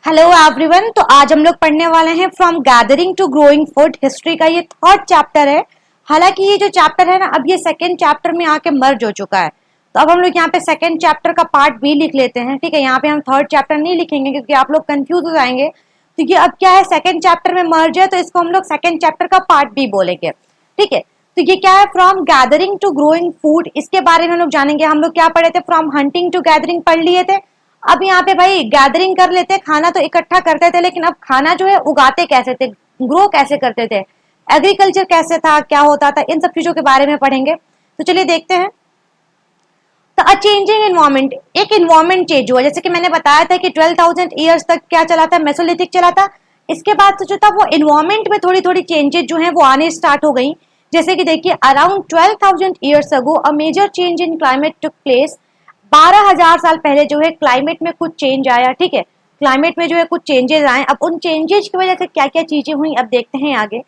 Hello everyone. तो आज हम लोग पढ़ने वाले हैं from gathering to growing food history का ये थर्ड चैप्टर है। हालांकि ये जो चैप्टर है ना, अब ये सेकंड चैप्टर में आके मर्ज हो चुका है। तो अब हम लोग यहाँ पे सेकंड चैप्टर का पार्ट बी लिख लेते हैं। ठीक है, यहाँ पे हम थर्ड चैप्टर नहीं लिखेंगे क्योंकि आप लोग कंफ्यूज हो जाएंगे। तो ये अब क्या है, सेकंड चैप्टर में मर्ज है, तो इसको हम लोग सेकंड चैप्टर का पार्ट बी बोलेंगे। ठीक है, तो ये क्या है, from gathering to growing food, इसके बारे में हम लोग जानेंगे। हम लोग क्या पढ़े थे, फ्रॉम हंटिंग टू गैदरिंग पढ़ लिए थे। अब यहाँ पे भाई गैदरिंग कर लेते, खाना तो इकट्ठा करते थे, लेकिन अब खाना जो है उगाते कैसे थे, ग्रो कैसे करते थे, एग्रीकल्चर कैसे था, क्या होता था, इन सब चीजों के बारे में पढ़ेंगे। तो चलिए देखते हैं। तो अ चेंजिंग इन्वायरमेंट, एक इन्वायरमेंट चेंज हुआ। जैसे कि मैंने बताया था कि 12,000 ईयर्स तक क्या चला था, मेसोलिथिक चला था। इसके बाद से जो था वो इन्वायरमेंट में थोड़ी थोड़ी चेंजेस जो है वो आने स्टार्ट हो गई। जैसे कि देखिए, around 12,000 years ago a major change in climate took place. 12,000 साल पहले जो है क्लाइमेट में कुछ चेंज आया। ठीक है, क्लाइमेट में जो है कुछ चेंजेस आए। अब उन चेंजेस की वजह से क्या क्या चीजें हुई, अब देखते हैं आगे।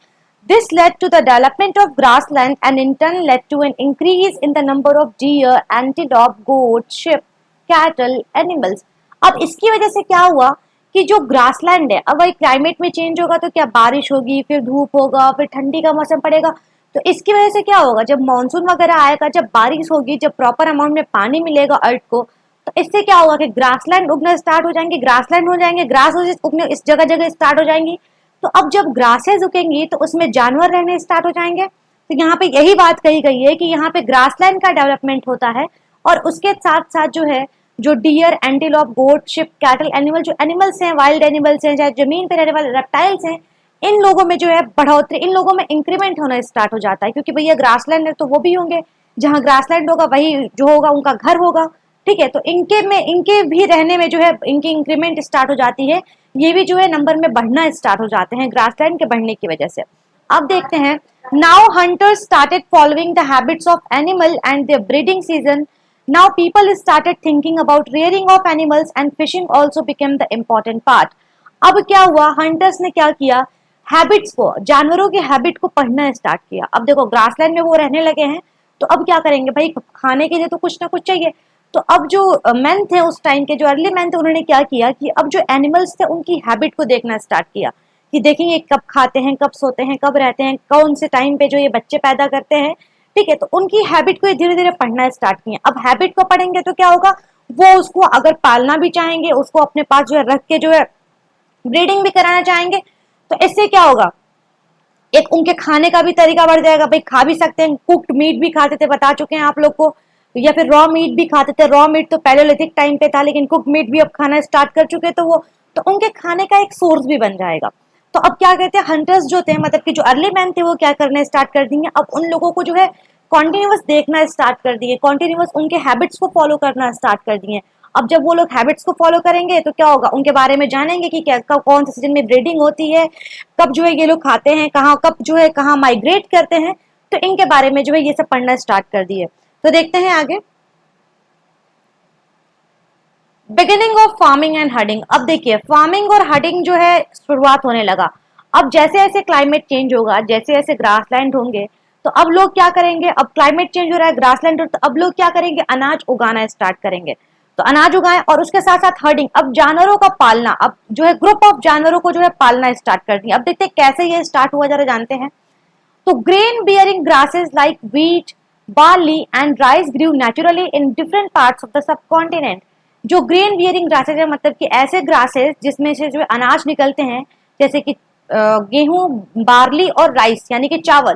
This led to the development of grassland and in turn led to an increase in the number of deer, antelope, goat, sheep, cattle, animals. अब इसकी वजह से क्या हुआ कि जो ग्रासलैंड है, अब वही क्लाइमेट में चेंज होगा तो क्या बारिश होगी, फिर धूप होगा, फिर ठंडी का मौसम पड़ेगा। तो इसकी वजह से क्या होगा, जब मानसून वगैरह आएगा, जब बारिश होगी, जब प्रॉपर अमाउंट में पानी मिलेगा अर्थ को, तो इससे क्या होगा कि ग्रासलैंड उगना स्टार्ट हो जाएंगे, ग्रासलैंड हो जाएंगे, ग्रास उगने इस जगह जगह स्टार्ट हो जाएंगी। तो अब जब ग्रासेज उगेंगी तो उसमें जानवर रहने स्टार्ट हो जाएंगे। तो यहाँ पे यही बात कही गई है कि यहाँ पे ग्रासलैंड का डेवलपमेंट होता है और उसके साथ साथ जो है, जो डियर, एंटीलोप, गोट, शिप, कैटल, एनिमल, जो एनिमल्स हैं, वाइल्ड एनिमल्स हैं, चाहे जमीन पे रहने वाले रेप्टाइल्स हैं, इन लोगों में जो है बढ़ोतरी, इन लोगों में इंक्रीमेंट होना स्टार्ट हो जाता है। क्योंकि भैया ग्रासलैंड है तो वो भी होंगे, जहाँ ग्रासलैंड होगा वही जो होगा उनका घर होगा। ठीक है, तो इनके भी रहने में जो है इनकी इंक्रीमेंट स्टार्ट हो जाती है। ये भी जो है नंबर में बढ़ना स्टार्ट हो जाते हैं ग्रासलैंड के बढ़ने की वजह से। अब देखते हैं, now hunters started following the habits of animal and their breeding season. Now people started thinking about rearing of animals and fishing also became the important part. अब क्या हुआ, हंटर्स ने क्या किया, हैबिट्स को, जानवरों के हैबिट को पढ़ना स्टार्ट किया। अब देखो ग्रासलैंड में वो रहने लगे हैं, तो अब क्या करेंगे भाई, खाने के लिए तो कुछ ना कुछ चाहिए। तो अब जो मैन थे उस टाइम के, जो अर्ली मैन थे, उन्होंने क्या किया कि अब जो एनिमल्स थे उनकी हैबिट को देखना स्टार्ट किया कि देखेंगे कब खाते हैं, कब सोते हैं, कब रहते हैं, कौन से टाइम पे जो ये बच्चे पैदा करते हैं। ठीक है, तो उनकी हैबिट को ये धीरे धीरे पढ़ना स्टार्ट किया। अब हैबिट को पढ़ेंगे तो क्या होगा, वो उसको अगर पालना भी चाहेंगे, उसको अपने पास जो है रख के जो है ब्रीडिंग भी कराना चाहेंगे, तो इससे क्या होगा, एक उनके खाने का भी तरीका बढ़ जाएगा। भाई खा भी सकते हैं, कुक्ड मीट भी खाते थे, बता चुके हैं आप लोग को, या फिर रॉ मीट भी खाते थे। रॉ मीट तो पैलेयोलिथिक टाइम पे था, लेकिन कुक मीट भी अब खाना स्टार्ट कर चुके, तो वो तो उनके खाने का एक सोर्स भी बन जाएगा। तो अब क्या कहते हैं, हंटर्स जो थे, मतलब कि जो अर्ली मैन थे, वो क्या करने स्टार्ट कर देंगे, अब उन लोगों को जो है कॉन्टिन्यूस देखना स्टार्ट कर दिए, कॉन्टिन्यूस उनके हैबिट्स को फॉलो करना स्टार्ट कर दिए। अब जब वो लोग हैबिट्स को फॉलो करेंगे तो क्या होगा, उनके बारे में जानेंगे कि क्या कब कौन से सीजन में ब्रीडिंग होती है, कब जो है ये लोग खाते हैं, कहाँ कब जो है कहाँ माइग्रेट करते हैं। तो इनके बारे में जो है ये सब पढ़ना स्टार्ट कर दिए। तो देखते हैं आगे, बिगिनिंग ऑफ फार्मिंग एंड हडिंग। अब देखिए, फार्मिंग और हडिंग जो है शुरुआत होने लगा। अब जैसे जैसे क्लाइमेट चेंज होगा, जैसे जैसे ग्रासलैंड होंगे, तो अब लोग क्या करेंगे, अब क्लाइमेट चेंज हो रहा है, ग्रासलैंड, तो अब लोग क्या करेंगे, अनाज उगाना स्टार्ट करेंगे। तो अनाज उगाएं और उसके साथ साथ हर्डिंग, अब जानवरों का पालना, अब जो है ग्रुप ऑफ जानवरों को जो है पालना स्टार्ट कर दिया। अब देखते हैं कैसे ये स्टार्ट हुआ, जरा जानते हैं। तो grain bearing grasses like wheat, barley and rice grew naturally in different parts of the subcontinent। जो ग्रेन बियरिंग ग्रासेज है, मतलब कि ऐसे ग्रासेज जिसमें से जो अनाज निकलते हैं, जैसे कि गेहूं, बार्ली और राइस यानी कि चावल,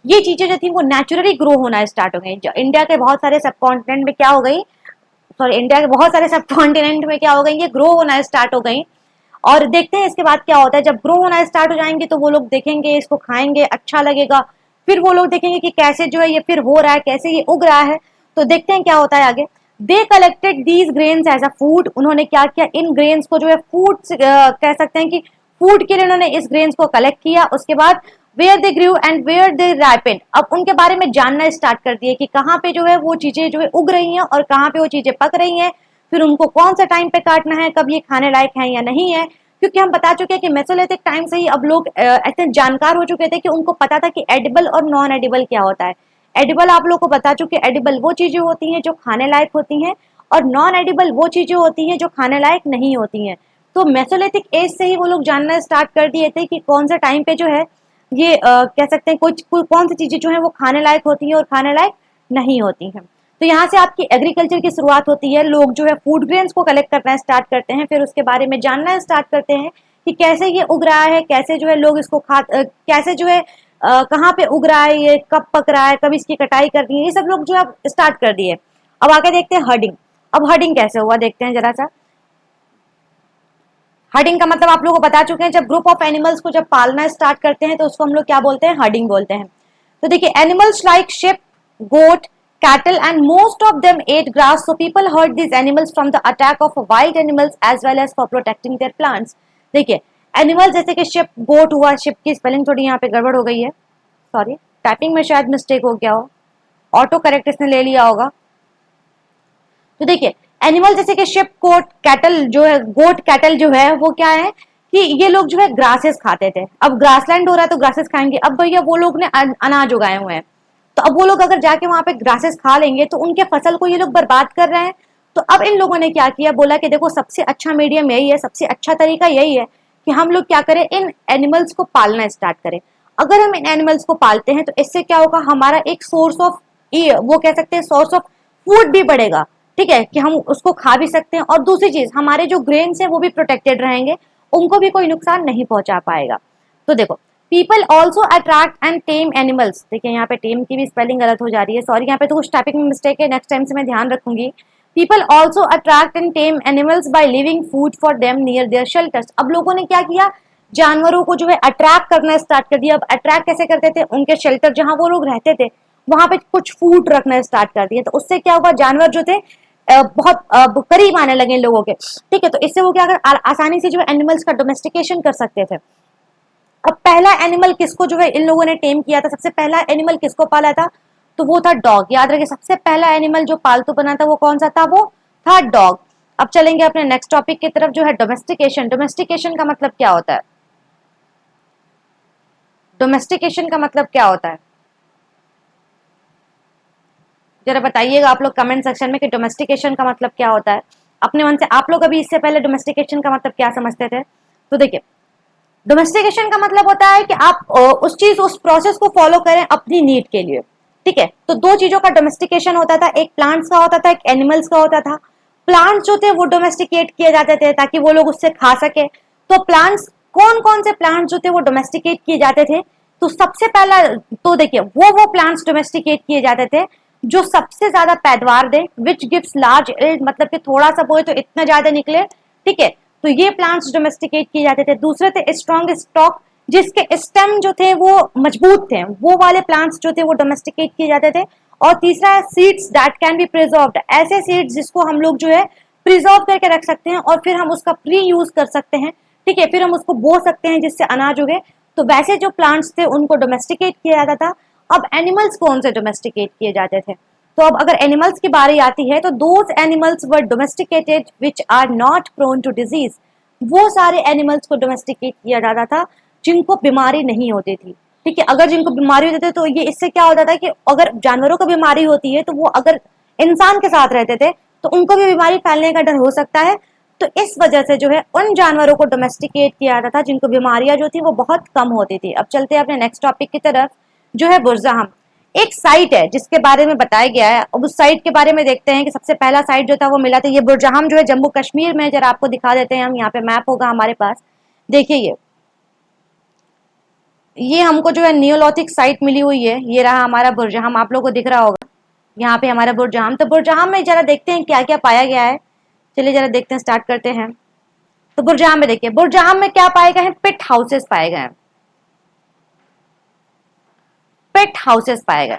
ये चीजें जो थी वो नेचुरली ग्रो होना स्टार्ट हो गई। इंडिया के बहुत सारे सब कॉन्टिनेंट में क्या हो गई, सॉरी, इंडिया के बहुत सारे सब कॉन्टिनेंट में क्या हो गई, ये ग्रो होना स्टार्ट हो गई। और देखते हैं इसके बाद क्या होता है, जब ग्रो होना स्टार्ट हो जाएंगे तो वो लोग देखेंगे, इसको खाएंगे, अच्छा लगेगा। फिर वो लोग देखेंगे कि कैसे जो है ये फिर हो रहा है, कैसे ये उग रहा है। तो देखते हैं क्या होता है आगे। They collected these grains as a food. उन्होंने क्या किया, इन ग्रेन्स को जो है फूड कह सकते हैं कि फूड के लिए उन्होंने इस ग्रेन्स को कलेक्ट किया। उसके बाद where they grew and where they ripened, अब उनके बारे में जानना स्टार्ट कर दिए कि कहाँ पे जो है वो चीजें जो है उग रही हैं और कहाँ पे वो चीजें पक रही हैं, फिर उनको कौन सा टाइम पे काटना है, कब ये खाने लायक है या नहीं है। क्योंकि हम बता चुके हैं कि मेसोलिथिक टाइम से ही अब लोग ऐसे जानकार हो चुके थे कि उनको पता था कि एडिबल और नॉन एडिबल क्या होता है। एडिबल आप लोग को बता चुके, एडिबल वो चीजें होती हैं जो खाने लायक होती हैं, और नॉन एडिबल वो चीजें होती हैं जो खाने लायक नहीं होती हैं। तो मेसोलिथिक एज से ही वो लोग जानना स्टार्ट कर दिए थे कि कौन सा टाइम पे जो है ये कह सकते हैं कौन सी चीजें जो है वो खाने लायक होती हैं और खाने लायक नहीं होती हैं। तो यहाँ से आपकी एग्रीकल्चर की शुरुआत होती है। लोग जो है फूड ग्रेन्स को कलेक्ट करना स्टार्ट करते हैं, फिर उसके बारे में जानना स्टार्ट करते हैं कि कैसे ये उग रहा है, कैसे जो है लोग इसको कैसे जो है कहाँ पे उग रहा है, ये कब पक रहा है, कब इसकी कटाई करनी है, ये सब लोग जो है स्टार्ट कर दिए। अब आगे देखते हैं हर्डिंग। अब हर्डिंग कैसे हुआ देखते हैं जरा सा। हर्डिंग का मतलब आप लोगों को बता चुके हैं, जब ग्रुप ऑफ एनिमल्स को जब पालना स्टार्ट करते हैं तो उसको हम लोग क्या बोलते हैं, हर्डिंग बोलते हैं। तो देखिए animals like sheep, goat, cattle and most of them ate grass, so people herd these animals from the attack of wild animals as well as for protecting their plants। देखिए एनिमल जैसे कि ship, गोट हुआ, ship की spelling थोड़ी यहाँ पे गड़बड़ हो गई है, सॉरी टाइपिंग में शायद मिस्टेक हो गया हो, ऑटो करेक्ट इसने ले लिया होगा। तो देखिए एनिमल जैसे कि शिप, गोट, कैटल जो है, गोट कैटल जो है वो क्या है कि ये लोग जो है ग्रासेस खाते थे। अब ग्रासलैंड हो रहा है तो ग्रासेस खाएंगे। अब भैया वो लोग ने अनाज उगाए हुए हैं, तो अब वो लोग अगर जाके वहां पे ग्रासेस खा लेंगे तो उनके फसल को ये लोग बर्बाद कर रहे हैं। तो अब इन लोगों ने क्या किया, बोला कि देखो सबसे अच्छा मीडियम यही है, सबसे अच्छा तरीका यही है कि हम लोग क्या करें, इन एनिमल्स को पालना स्टार्ट करें। अगर हम इन एनिमल्स को पालते हैं तो इससे क्या होगा, हमारा एक सोर्स ऑफ वो कह सकते हैं सोर्स ऑफ फूड भी बढ़ेगा, ठीक है, कि हम उसको खा भी सकते हैं। और दूसरी चीज हमारे जो ग्रेन्स है वो भी प्रोटेक्टेड रहेंगे, उनको भी कोई नुकसान नहीं पहुंचा पाएगा। तो देखो people also attract and tame animals. देखिए यहाँ पे टेम की भी स्पेलिंग गलत हो जा रही है, सॉरी यहाँ पे तो कुछ टाइपिंग में मिस्टेक है, नेक्स्ट टाइम से मैं ध्यान रखूंगी। People also attract and tame animals by leaving food for them near their shelters. अब लोगों ने क्या किया, जानवरों को जो है अट्रैक्ट करना स्टार्ट कर दिया। अब अट्रैक्ट कैसे करते थे, उनके शेल्टर जहां वो लोग रहते थे वहां पे कुछ फूड रखना स्टार्ट कर दिया। तो उससे क्या हुआ, जानवर जो थे बहुत करीब आने लगे लोगों के, ठीक है। तो इससे वो क्या कर आसानी से जो है एनिमल्स का डोमेस्टिकेशन कर सकते थे। अब पहला एनिमल किसको जो है इन लोगों ने टेम किया था, सबसे पहला एनिमल किसको पाला था, तो वो था डॉग। याद रखिए सबसे पहला एनिमल जो पालतू बना था वो कौन सा था, वो था डॉग। अब चलेंगे अपने नेक्स्ट टॉपिक की तरफ जो है डोमेस्टिकेशन। डोमेस्टिकेशन का मतलब क्या होता है, डोमेस्टिकेशन का मतलब क्या होता है, जरा बताइएगा आप लोग कमेंट सेक्शन में कि डोमेस्टिकेशन का मतलब क्या होता है। अपने मन से आप लोग अभी इससे पहले डोमेस्टिकेशन का मतलब क्या समझते थे। तो देखिए डोमेस्टिकेशन का मतलब होता है कि आप उस प्रोसेस को फॉलो करें अपनी नीड के लिए, ठीक है। तो दो चीजों का डोमेस्टिकेशन होता था, एक प्लांट्स का होता था, एक एनिमल्स का होता था। प्लांट्स जो थे वो डोमेस्टिकेट किए जाते थे ताकि वो लोग उससे खा सके। तो प्लांट्स कौन कौन से प्लांट्स जो थे वो डोमेस्टिकेट किए जाते थे, तो सबसे पहला तो देखिए वो प्लांट्स डोमेस्टिकेट किए जाते थे जो सबसे ज्यादा पैदावार दे, विच गिव्स लार्ज यील्ड, मतलब कि थोड़ा सा बोए तो इतना ज्यादा निकले, ठीक है। तो ये प्लांट्स डोमेस्टिकेट किए जाते थे। दूसरे थे स्ट्रॉन्ग स्टॉक, जिसके स्टेम जो थे वो मजबूत थे, वो वाले प्लांट्स जो थे वो डोमेस्टिकेट किए जाते थे। और तीसरा है seeds that can be preserved, ऐसे सीड्स जिसको हम लोग जो है प्रिजर्व करके रख सकते हैं और फिर हम उसका प्री यूज कर सकते हैं, ठीक है, फिर हम उसको बो सकते हैं जिससे अनाज उगे। तो वैसे जो प्लांट्स थे उनको डोमेस्टिकेट किया जाता था। अब एनिमल्स कौन से डोमेस्टिकेट किए जाते थे, तो अब अगर एनिमल्स की बारी आती है तो those animals were domesticated which are not prone to disease. वो सारे एनिमल्स को डोमेस्टिकेट किया जाता था जिनको बीमारी नहीं होती थी, ठीक है। अगर जिनको बीमारी होती थी तो ये इससे क्या होता था कि अगर जानवरों को बीमारी होती है तो वो अगर इंसान के साथ रहते थे तो उनको भी बीमारी फैलने का डर हो सकता है। तो इस वजह से जो है उन जानवरों को डोमेस्टिकेट किया जाता था जिनको बीमारियां जो थी वो बहुत कम होती थी। अब चलते हैं अपने नेक्स्ट टॉपिक की तरफ जो है बुरजाहम। एक साइट है जिसके बारे में बताया गया है। अब उस साइट के बारे में देखते हैं कि सबसे पहला साइट जो था वो मिला था, ये बुरजाहम जो है जम्मू कश्मीर में। जरा आपको दिखा देते हैं हम, यहाँ पे मैप होगा हमारे पास, देखिए ये हमको जो है नियोलिथिक साइट मिली हुई है। ये रहा हमारा बुरजाहम, आप लोगों को दिख रहा होगा यहाँ पे हमारा बुरजाहम। तो बुरजाहम में जरा देखते हैं क्या क्या पाया गया है, चलिए जरा देखते हैं, स्टार्ट करते हैं। तो बुरजाहम में देखिए, बुरजाहम में क्या पाए गए हैं, पिट हाउसेस पाए गए हैं, पिट हाउसेस पाए गए।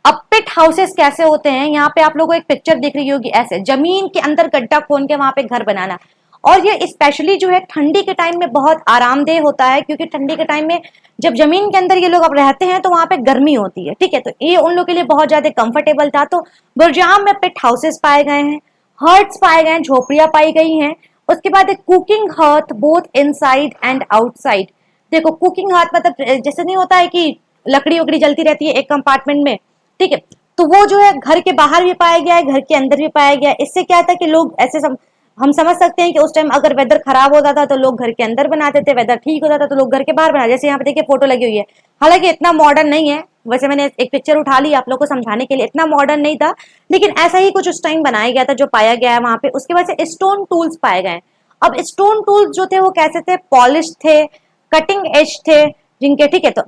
अब पिट हाउसेस कैसे होते हैं, यहाँ पे आप लोगों को एक पिक्चर दिख रही होगी, ऐसे जमीन के अंदर गड्ढा खोद के वहां पे घर बनाना। और ये स्पेशली जो है ठंडी के टाइम में बहुत आरामदेह होता है, क्योंकि ठंडी के टाइम में जब जमीन के अंदर ये लोग अब रहते हैं तो वहां पे गर्मी होती है, ठीक है। तो ये उन लोग के लिए बहुत ज्यादा कंफर्टेबल था। तो बुरजाहम में पिट हाउसेस पाए गए हैं, हर्ट्स पाए गए हैं, झोपड़ियां पाई गई हैं। उसके बाद एक cooking hearth both inside and outside. देखो कुकिंग हर्थ मतलब जैसे नहीं होता है कि लकड़ी वकड़ी जलती रहती है एक कंपार्टमेंट में, ठीक है। तो वो जो है घर के बाहर भी पाया गया है, घर के अंदर भी पाया गया है। इससे क्या था कि लोग ऐसे सब हम समझ सकते हैं कि उस टाइम अगर वेदर खराब होता था तो लोग घर के अंदर बनाते थे, वेदर ठीक होता था तो लोग घर के बाहर बनाते। जैसे यहाँ पे देखिए फोटो लगी हुई है, हालांकि इतना मॉडर्न नहीं है, वैसे मैंने एक पिक्चर उठा ली आप लोग को समझाने के लिए, इतना मॉडर्न नहीं था, लेकिन ऐसा ही कुछ उस टाइम बनाया गया था जो पाया गया है वहां पे। उसके बाद से स्टोन टूल्स पाए गए। अब स्टोन टूल्स जो थे वो कैसे थे, पॉलिश थे, कटिंग एज थे जिनके, ठीक है। तो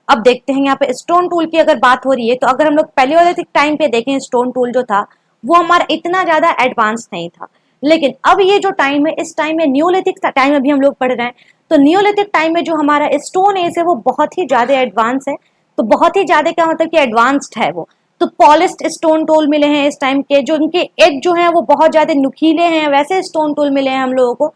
अब देखते हैं यहाँ पे स्टोन टूल की अगर बात हो रही है, तो अगर हम लोग पैलियोलिथिक टाइम पे देखें स्टोन टूल जो था वो हमारा इतना ज्यादा एडवांस नहीं था। लेकिन अब ये जो टाइम है, इस टाइम में न्यूलिथिक टाइम अभी हम लोग पढ़ रहे हैं, तो न्यूलिथिक टाइम में जो हमारा स्टोन एज है वो बहुत ही ज्यादा एडवांस है। तो बहुत ही ज्यादा क्या मतलब कि एडवांस्ड है वो। तो पॉलिश्ड स्टोन टूल मिले हैं इस टाइम के, जो उनके एज जो है वो बहुत ज्यादा नुकीले हैं, वैसे स्टोन टूल मिले हैं हम लोगों को।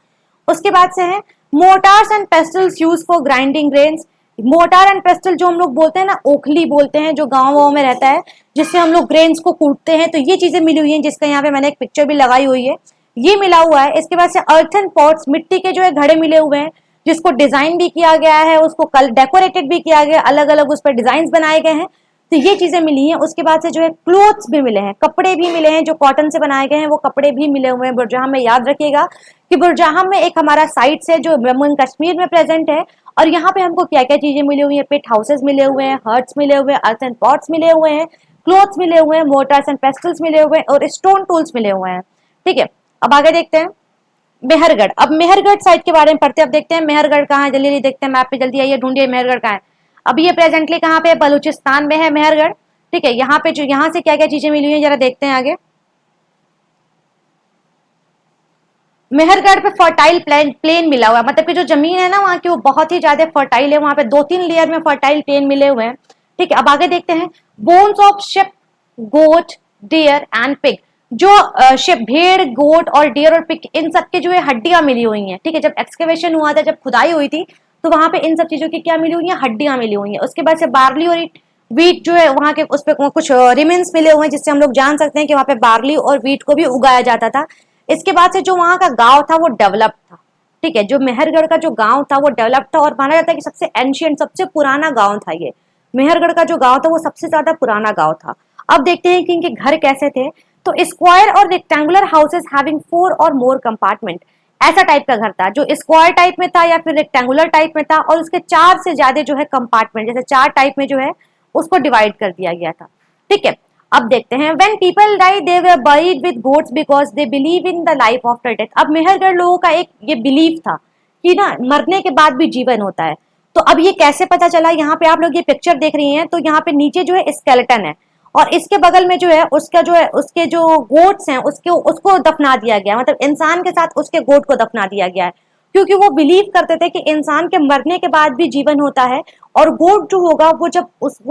उसके बाद से है motors and pastels use for grinding grains. Motor and pastel जो हम लोग बोलते हैं ना, ओखली बोलते हैं, जो गाँव में रहता है, जिससे हम लोग ग्रेन्स को कूटते हैं। तो ये चीजें मिली हुई हैं, जिसका यहाँ पे मैंने एक पिक्चर भी लगाई हुई है, ये मिला हुआ है। इसके बाद से अर्थन पॉट्स, मिट्टी के जो है घड़े मिले हुए हैं, जिसको डिजाइन भी किया गया है, उसको कल डेकोरेटेड भी किया गया, अलग अलग उस पर डिजाइन बनाए गए हैं। तो ये चीजें मिली हैं। उसके बाद से जो है क्लोथ्स भी मिले हैं, कपड़े भी मिले हैं जो कॉटन से बनाए गए हैं, वो कपड़े भी मिले हुए हैं बुरजाहम में। याद रखिएगा कि बुरजाहम में एक हमारा साइट्स है जो जम्मू कश्मीर में प्रेजेंट है, और यहाँ पे हमको क्या क्या चीजें मिली हुई है, पिट हाउसेस मिले हुए हैं, हर्ट्स मिले हुए हैं, अर्थन पॉट्स मिले हुए हैं, क्लोथ्स मिले हुए हैं, मोटर्स एंड पेस्टल्स मिले हुए हैं, और स्टोन टूल्स मिले हुए हैं। ठीक है, अब आगे देखते हैं मेहरगढ़। अब मेहरगढ़ साइड के बारे में पढ़ते हैं। अब देखते हैं मेहरगढ़ कहाँ है, जल्दी जल्दी देखते हैं, मैप पे जल्दी आइए, ढूंढिए मेहरगढ़ कहाँ है। अब ये प्रेजेंटली कहाँ पे, बलूचिस्तान में है मेहरगढ़। ठीक है, यहाँ पे जो यहाँ से क्या क्या चीजें मिली हुई है जरा देखते हैं आगे। मेहरगढ़ पे फर्टाइल प्लेन मिला हुआ है, मतलब कि जो जमीन है ना वहाँ की वो बहुत ही ज्यादा फर्टाइल है, वहाँ पे 2-3 लेयर में फर्टाइल प्लेन मिले हुए हैं। ठीक है, अब आगे देखते हैं bones of sheep, goat, deer and pig. जो शिप, भेड़, गोट और डियर और पिग, इन सब के जो है हड्डियां मिली हुई हैं। ठीक है, जब एक्सकेवेशन हुआ था, जब खुदाई हुई थी, तो वहां पे इन सब चीजों की क्या मिली हुई है, हड्डियां मिली हुई हैं। उसके बाद से बार्ली और वीट जो है वहां के उस पर कुछ रिमेन्स मिले हुए हैं, जिससे हम लोग जान सकते हैं कि वहां पे बार्ली और वीट को भी उगाया जाता था। इसके बाद से जो वहां का गांव था वो डेवलप था। ठीक है, जो मेहरगढ़ का जो गांव था वो डेवलप था, और माना जाता है कि सबसे एंशियंट, सबसे पुराना गांव था ये। मेहरगढ़ का जो गांव था वो सबसे ज्यादा पुराना गांव था। अब देखते हैं कि इनके घर कैसे थे। तो स्क्वायर और रेक्टेंगुलर हाउसेस हैविंग 4 और मोर कंपार्टमेंट, ऐसा टाइप का घर था जो स्क्वायर टाइप में था या फिर रेक्टेंगुलर टाइप में था, और उसके 4 से ज्यादा जो है कंपार्टमेंट, जैसे 4 टाइप में जो है उसको डिवाइड कर दिया गया था। ठीक है, अब देखते हैं when people die they were buried with goats because they believe in the life after death. अब मेहरगढ़ लोगों का एक ये बिलीव था कि ना मरने के बाद भी जीवन होता है। तो अब ये कैसे पता चला, यहाँ पे आप लोग ये पिक्चर देख रही हैं, तो यहाँ पे नीचे जो है स्केलेटन है, और इसके बगल में जो है उसका जो है उसके जो गोट्स हैं उसको दफना दिया गया, मतलब इंसान के साथ उसके गोट को दफना दिया गया है, क्योंकि वो बिलीव करते थे कि इंसान के मरने के बाद भी जीवन होता है, और गोट जो होगा वो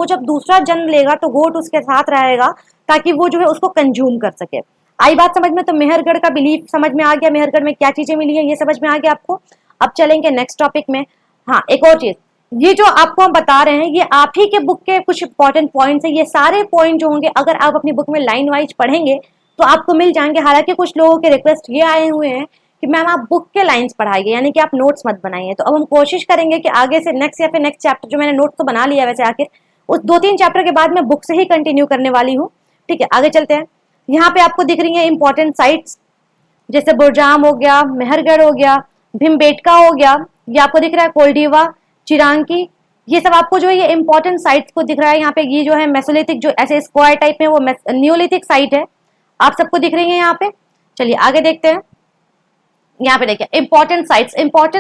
जब दूसरा जन्म लेगा तो गोट उसके साथ रहेगा, ताकि वो जो है उसको कंज्यूम कर सके। आई बात समझ में? तो मेहरगढ़ का बिलीफ समझ में आ गया, मेहरगढ़ में क्या चीजें मिली है ये समझ में आ गया आपको। अब चलेंगे नेक्स्ट टॉपिक में। हाँ, एक और चीज, ये जो आपको हम बता रहे हैं ये आप ही के बुक के कुछ इंपॉर्टेंट पॉइंट्स हैं। ये सारे पॉइंट जो होंगे अगर आप अपनी बुक में लाइन वाइज पढ़ेंगे तो आपको मिल जाएंगे। हालांकि कुछ लोगों के रिक्वेस्ट ये आए हुए हैं कि मैम आप बुक के लाइंस पढ़ाइए, यानी कि आप नोट्स मत बनाइए। तो अब हम कोशिश करेंगे कि आगे से नेक्स्ट या फिर नेक्स्ट चैप्टर, जो मैंने नोट तो बना लिया वैसे, आखिर उस 2-3 चैप्टर के बाद मैं बुक से ही कंटिन्यू करने वाली हूँ। ठीक है, आगे चलते हैं। यहाँ पे आपको दिख रही है इंपॉर्टेंट साइट्स, जैसे बुरजाम हो गया, मेहरगढ़ हो गया, भीमबेटका हो गया, ये आपको दिख रहा है, कोल्डीवा, चिरांकी, ये सब आपको जो है ये इंपॉर्टेंट साइट्स को दिख रहा है। यहाँ पे ये जो है मेसोलिथिक, जो ऐसे स्क्वायर टाइप में, वो न्यूलिथिक साइट है, आप सबको दिख रही है यहाँ पे। चलिए आगे देखते हैं। यहाँ पे देखिए इंपॉर्टेंट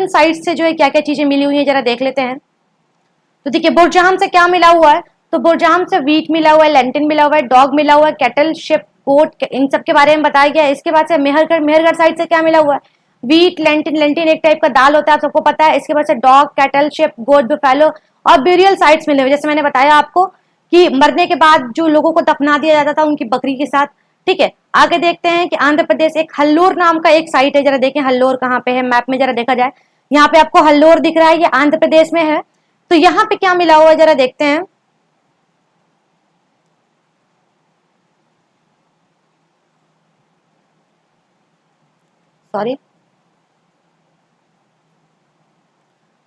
साइट्स से जो है क्या क्या चीजें मिली हुई है जरा देख लेते हैं। तो देखिए बुरजाहम से क्या मिला हुआ है, तो बुरजाहम से वीट मिला हुआ है, लेंटिन मिला हुआ है, डॉग मिला हुआ है, कैटल, शिप, गोट, इन सब के बारे में बताया गया है। इसके बाद से मेहरगढ़ साइड से क्या मिला हुआ है, वीट, लेंटिन एक टाइप का दाल होता है, आप सबको पता है। इसके बाद से डॉग, कैटल, शिप, गोट, बुफेलो और ब्यूरियल साइट्स मिले हुए, जैसे मैंने बताया आपको कि मरने के बाद जो लोगों को दफना दिया जाता था उनकी बकरी के साथ। ठीक है, आगे देखते हैं कि आंध्र प्रदेश एक हल्लोर नाम का एक साइट है, जरा देखें हल्लोर कहाँ पे है, मैप में जरा देखा जाए। यहाँ पे आपको हल्लोर दिख रहा है, ये आंध्र प्रदेश में है। तो यहाँ पे क्या मिला हुआ है जरा देखते हैं। सॉरी,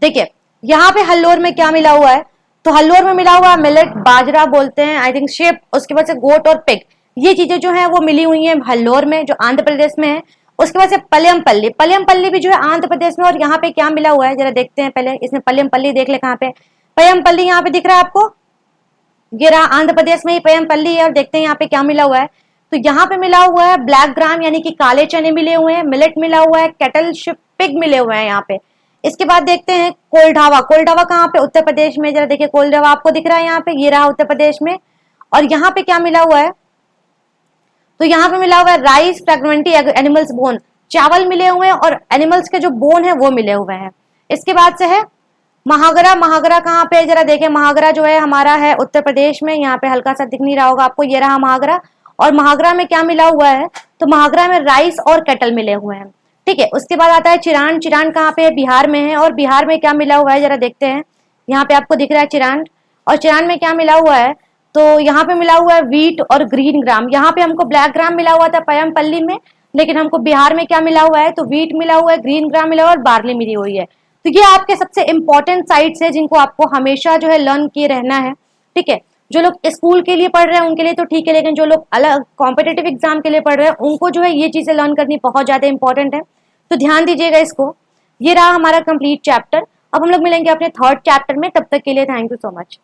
देखिए यहाँ पे हल्लोर में क्या मिला हुआ है, तो हल्लोर में मिला हुआ है मिलेट, बाजरा बोलते हैं आई थिंक, शेप, उसके बाद से गोट और पिग, ये चीजें जो है वो मिली हुई हैं हल्लोर में, जो आंध्र प्रदेश में है। उसके बाद से पल्ली, पल्ली भी जो है आंध्र प्रदेश में, और यहाँ पे क्या मिला हुआ है जरा देखते हैं पहले, इसमें पल्ली देख ले कहाँ पे, पल्ली यहाँ पे दिख रहा है आपको, ये रहा आंध्र प्रदेश में ही पल्ली है, और देखते हैं यहाँ पे क्या मिला हुआ है। तो यहाँ पे मिला हुआ है ब्लैक ग्राम यानी कि काले चने मिले हुए हैं, मिलेट मिला हुआ है, कैटल शिप पिग मिले हुए हैं यहाँ पे। इसके बाद देखते हैं कोल्डावा, कोल्डावा कहाँ पे, उत्तर प्रदेश में, जरा देखिए कोल्डावा आपको दिख रहा है यहाँ पे, ये रहा उत्तर प्रदेश में। और यहाँ पे क्या मिला हुआ है, तो यहाँ पे मिला हुआ है राइस फ्रेगमेंटी एनिमल्स बोन, चावल मिले हुए हैं और एनिमल्स के जो बोन है वो मिले हुए हैं। इसके बाद से है महागरा, महागरा कहाँ पे जरा देखें, महागरा जो है हमारा है उत्तर प्रदेश में, यहाँ पे हल्का सा दिख नहीं रहा होगा आपको, ये रहा महागरा। और महागरा में क्या मिला हुआ है, तो महागरा में राइस और कैटल मिले हुए हैं, ठीक है। उसके बाद आता है चिरान, चिरान कहाँ पे है, बिहार में है, और बिहार में क्या मिला हुआ है जरा देखते हैं, यहाँ पे आपको दिख रहा है चिरान, और चिरान में क्या मिला हुआ है, तो यहाँ पे मिला हुआ है व्हीट और ग्रीन ग्राम। यहाँ पे हमको ब्लैक ग्राम मिला हुआ था पल्ली में, लेकिन हमको बिहार में क्या मिला हुआ है, तो व्हीट मिला हुआ है, ग्रीन ग्राम मिला हुआ है और बार्ली मिली हुई है। तो ये आपके सबसे इंपॉर्टेंट साइट्स है जिनको आपको हमेशा जो है लर्न किए रहना है, ठीक है। जो लोग स्कूल के लिए पढ़ रहे हैं उनके लिए तो ठीक है, लेकिन जो लोग अलग कॉम्पिटेटिव एग्जाम के लिए पढ़ रहे हैं उनको जो है ये चीजें लर्न करनी बहुत ज्यादा इंपॉर्टेंट है, तो ध्यान दीजिएगा इसको। ये रहा हमारा कंप्लीट चैप्टर। अब हम लोग मिलेंगे अपने थर्ड चैप्टर में, तब तक के लिए थैंक यू सो मच।